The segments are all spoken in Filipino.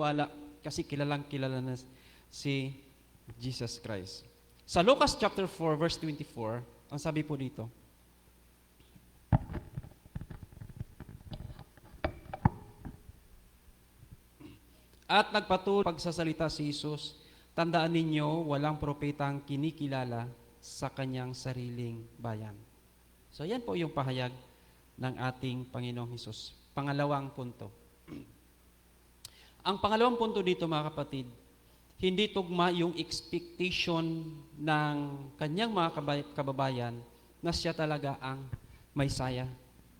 magtiwala kasi kilalang kilala na si Jesus Christ. Sa Lucas chapter 4 verse 24, ang sabi po dito, at nagpatuloy pagsasalita si Jesus, tandaan ninyo, walang propetang kinikilala sa kanyang sariling bayan. So yan po yung pahayag ng ating Panginoong Hesus. Pangalawang punto. Ang pangalawang punto dito mga kapatid, hindi tugma yung expectation ng kanyang mga kababayan na siya talaga ang Maysaya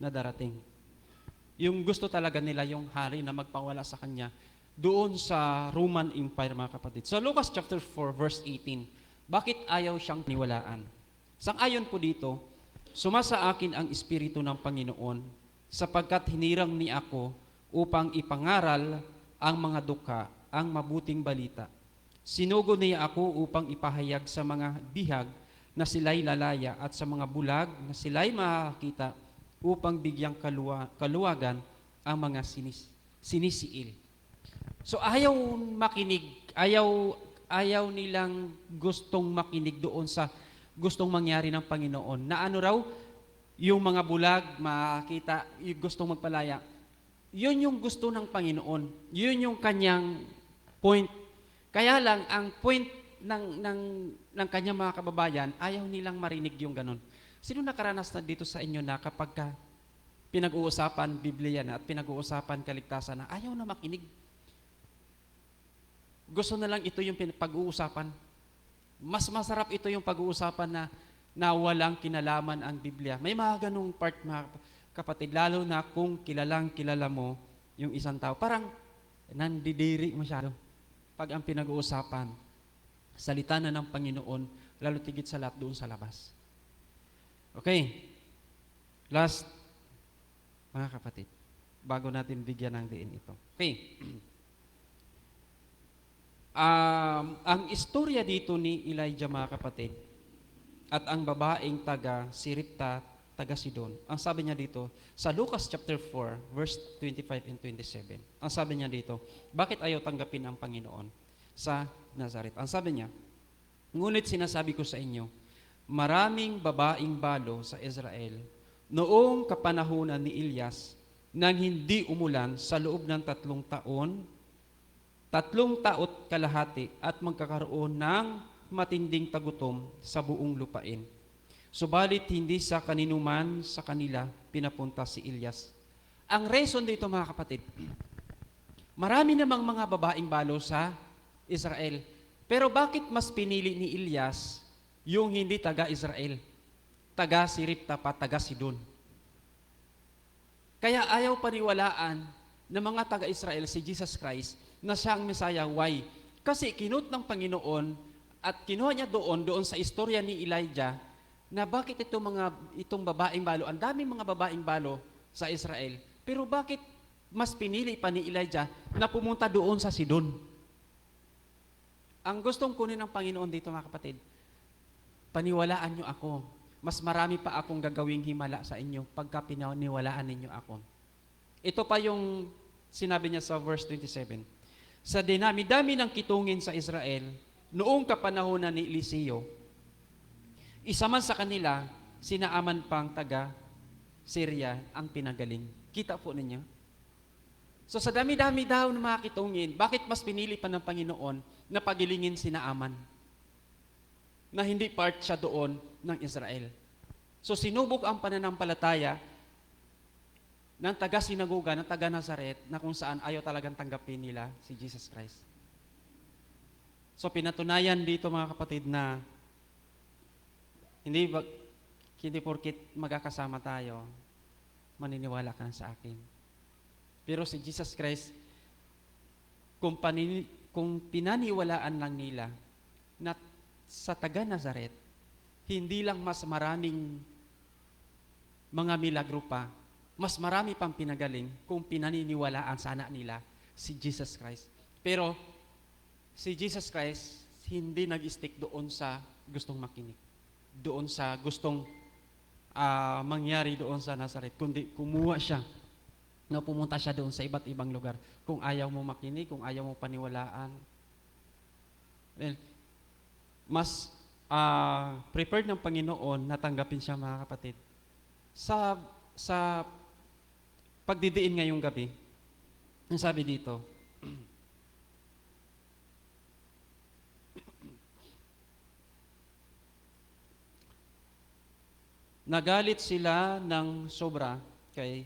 na darating. Yung gusto talaga nila yung hari na magpawala sa kanya doon sa Roman Empire mga kapatid. So Lucas chapter 4 verse 18, bakit ayaw siyang niwalaan? Sang-ayon po dito, sumasa akin ang Espiritu ng Panginoon sapagkat hinirang ni ako upang ipangaral ang mga dukha, ang mabuting balita. Sinugo niya ako upang ipahayag sa mga bihag na sila'y lalaya at sa mga bulag na sila'y makakita upang bigyang kaluwagan ang mga sinisiil. So ayaw makinig, ayaw nilang gustong makinig doon sa gustong mangyari ng Panginoon. Na ano raw, yung mga bulag, makita, gustong magpalaya. Yun yung gusto ng Panginoon. Yun yung kanyang point. Kaya lang, ang point ng kanyang mga kababayan, ayaw nilang marinig yung ganun. Sino nakaranas na dito sa inyo na kapag pinag-uusapan Biblia na at pinag-uusapan kaligtasan na ayaw na makinig? Gusto na lang ito yung pag-uusapan. Mas masarap ito yung pag-uusapan na walang kinalaman ang Biblia. May mga ganung part mga kapatid, lalo na kung kilala mo yung isang tao. Parang nandidiri masyado. Pag ang pinag-uusapan, salita na ng Panginoon, lalo tigit sa lahat doon sa labas. Okay. Last, mga kapatid, bago natin bigyan ng diin ito. Okay. Ang istorya dito ni Elijah mga kapatid at ang babaeng taga Siripta, taga Sidon. Ang sabi niya dito sa Lucas chapter 4 verse 25 and 27. Ang sabi niya dito, bakit ayaw tanggapin ang Panginoon sa Nazaret? Ang sabi niya, ngunit sinasabi ko sa inyo, maraming babaeng balo sa Israel noong kapanahunan ni Elias nang hindi umulan sa loob ng 3 taot kalahati at magkakaroon ng matinding tagutom sa buong lupain. Subalit hindi sa kaninuman sa kanila pinapunta si Elias. Ang reason dito mga kapatid, marami namang mga babaeng balo sa Israel. Pero bakit mas pinili ni Elias yung hindi taga-Israel? Taga Siripta pa, taga Sidon. Kaya ayaw paniwalaan ng mga taga-Israel si Jesus Christ na siya ang Messiah. Why? Kasi kinut ng Panginoon at kinuha niya doon sa istorya ni Elijah na bakit itong babaeng balo, ang daming mga babaeng balo sa Israel, pero bakit mas pinili pa ni Elijah na pumunta doon sa Sidon? Ang gustong kunin ng Panginoon dito mga kapatid, paniwalaan niyo ako. Mas marami pa akong gagawing himala sa inyo pagka pinaniwalaan ninyo ako. Ito pa yung sinabi niya sa verse 27. Sa dinami-dami ng kitungin sa Israel, noong kapanahonan ni Eliseo, isa man sa kanila, sinaaman pang taga Syria ang pinagaling. Kita po ninyo? So sa dami-dami daw ng mga kitungin, bakit mas pinili pa ng Panginoon na pagilingin si Naaman? Na hindi part siya doon ng Israel. So sinubok ang pananampalataya ng taga-sinagoga, ng taga-Nazaret, na kung saan ayaw talagang tanggapin nila si Jesus Christ. So pinatunayan dito mga kapatid na hindi porkit magkakasama tayo, maniniwala ka na sa akin. Pero si Jesus Christ, kung pinaniwalaan lang nila na sa taga-Nazaret, hindi lang mas maraming mga milagro pa, mas marami pang pinagaling kung pinaniniwalaan sana nila si Jesus Christ. Pero si Jesus Christ hindi nag-stick doon sa gustong makinig, doon sa gustong mangyari doon sa Nazaret, kundi kumuha siya No, pumunta siya doon sa iba't ibang lugar. Kung ayaw mo makinig, kung ayaw mo paniwalaan, well, mas prepared ng Panginoon na tanggapin siya, mga kapatid. Sa pagdidiin ngayong gabi, ang sabi dito, nagalit sila ng sobra kay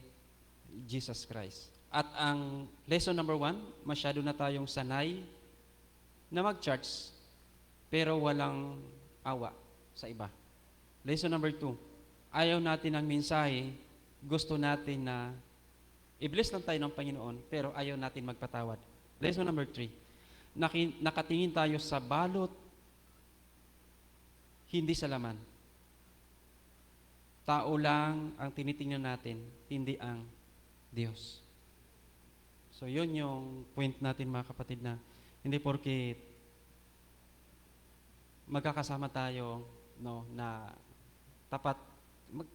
Jesus Christ. At ang lesson number 1, masyado na tayong sanay na mag-church pero walang awa sa iba. Lesson number 2, ayaw natin ng mensahe, gusto natin na i-bless lang tayo ng Panginoon pero ayaw natin magpatawad. Lesson number 3, nakatingin tayo sa balot, hindi sa laman. Tao lang ang tinitingnan natin, hindi ang Diyos. So yun yung point natin, mga kapatid, na hindi porke magkakasama tayo, no, na tapat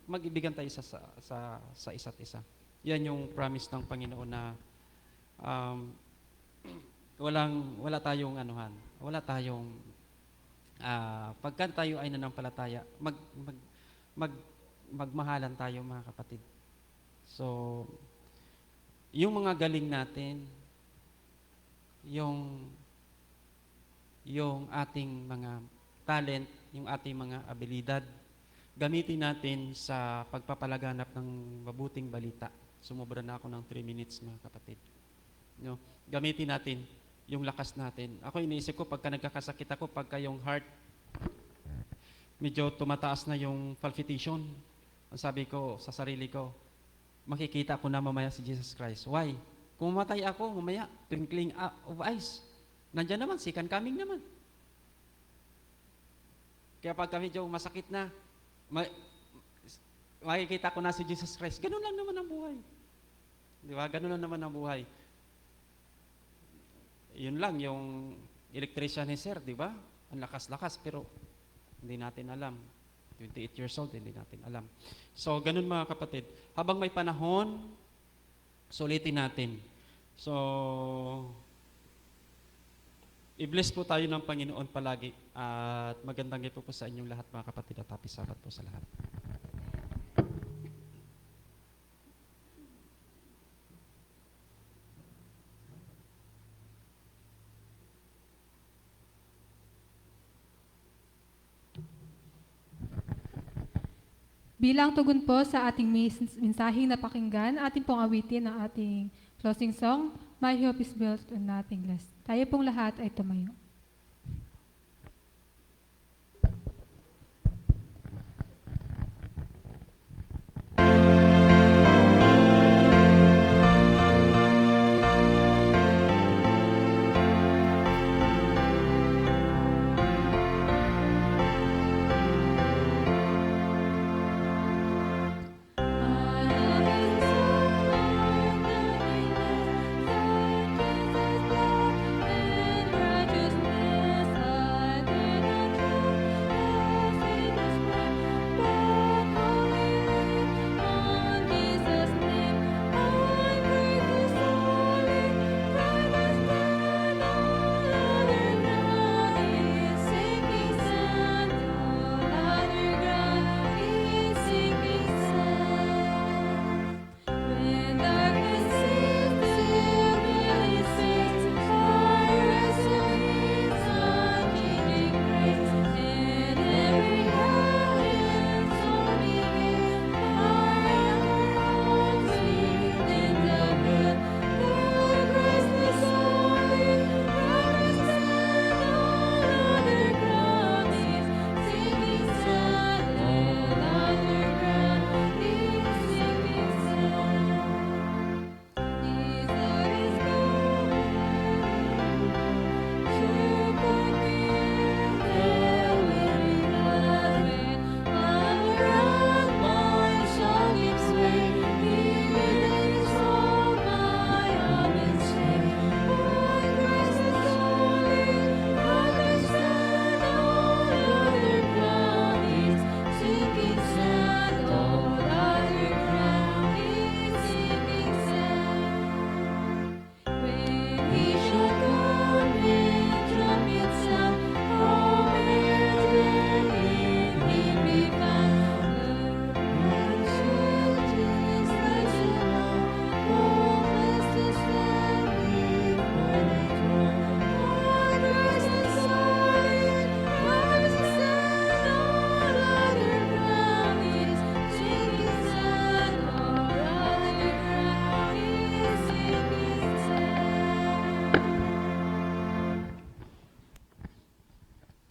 mag-ibigan tayo sa isa't isa. Yan yung promise ng Panginoon na wala tayong anuhan, wala tayong pagka tayo ay nanampalataya, magmahalan tayo, mga kapatid. So, yung mga galing natin, yung ating mga talent, yung ating mga abilidad, gamitin natin sa pagpapalaganap ng mabuting balita. Sumobra na ako ng 3 minutes, mga kapatid. No? Gamitin natin yung lakas natin. Ako iniisip ko, pagka nagkakasakit ako, pagka yung heart, medyo tumataas na yung palpitation. Ang sabi ko sa sarili ko, makikita ko na mamaya si Jesus Christ. Why? Kung mamatay ako, mamaya, twinkling of eyes. Nandiyan naman, second coming naman. Kaya pagka medyo masakit na, makikita ko na si Jesus Christ. Ganun lang naman ang buhay. Di ba? Ganun lang naman ang buhay. Yun lang, yung electrician ni Sir, di ba? Ang lakas-lakas, pero hindi natin alam. 28 years old, hindi natin alam. So, ganun, mga kapatid. Habang may panahon, sulitin natin. So, i-bless po tayo ng Panginoon palagi. At magandang gabi po sa inyong lahat, mga kapatid, at happy Sabbath po sa lahat. Bilang tugon po sa ating mensaheng napakinggan, ating pong awitin ang ating closing song, My Hope is Built on Nothing Less. Tayo pong lahat ay tumayo. Righteousness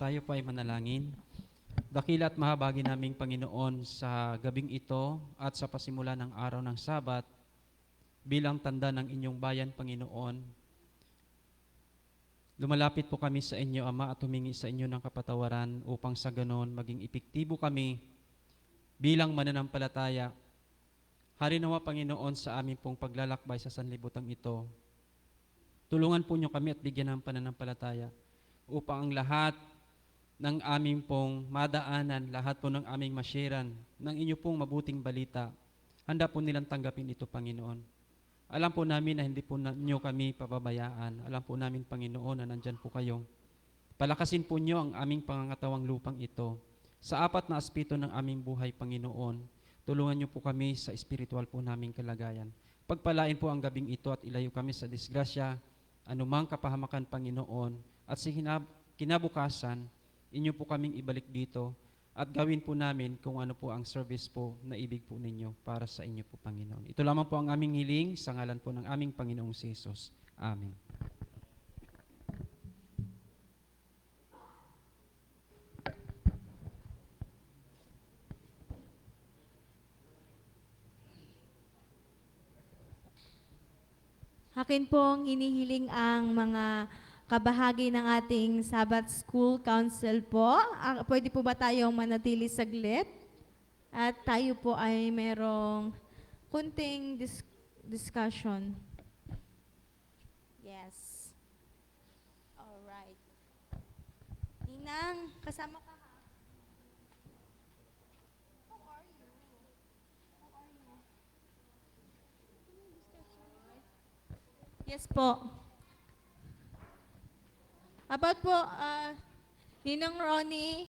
Tayo po ay manalangin. Dakila at mahabagi naming Panginoon sa gabing ito at sa pasimula ng araw ng Sabat, bilang tanda ng inyong bayan, Panginoon, lumalapit po kami sa inyo, Ama, at humingi sa inyo ng kapatawaran upang sa ganon maging epektibo kami bilang mananampalataya. Harinawa, Panginoon, sa aming pong paglalakbay sa sanlibutan ito. Tulungan po niyo kami at bigyan ng pananampalataya upang ang lahat ng aming pong madaanan, lahat po ng aming mashiran, ng inyo pong mabuting balita, handa po nilang tanggapin ito, Panginoon. Alam po namin na hindi po niyo kami pababayaan. Alam po namin, Panginoon, na nandyan po kayo. Palakasin po niyo ang aming pangangatawang lupang ito. Sa apat na aspeto ng aming buhay, Panginoon, tulungan niyo po kami sa espiritual po naming kalagayan. Pagpalain po ang gabing ito at ilayo kami sa disgrasya, anumang kapahamakan, Panginoon, at sa kinabukasan, inyo po kaming ibalik dito at gawin po namin kung ano po ang service po na ibig po ninyo para sa inyo po, Panginoon. Ito lamang po ang aming hiling sa ngalan po ng aming Panginoong si Jesus. Amen. Akin pong hinihiling ang mga kabahagi ng ating Sabbath School Council po. Pwede po ba tayong manatili saglit? At tayo po ay merong kunting discussion. Yes. Alright. Ninang, kasama ka ha? How are you? How are you? Yes po. About po, Ninang Ronnie,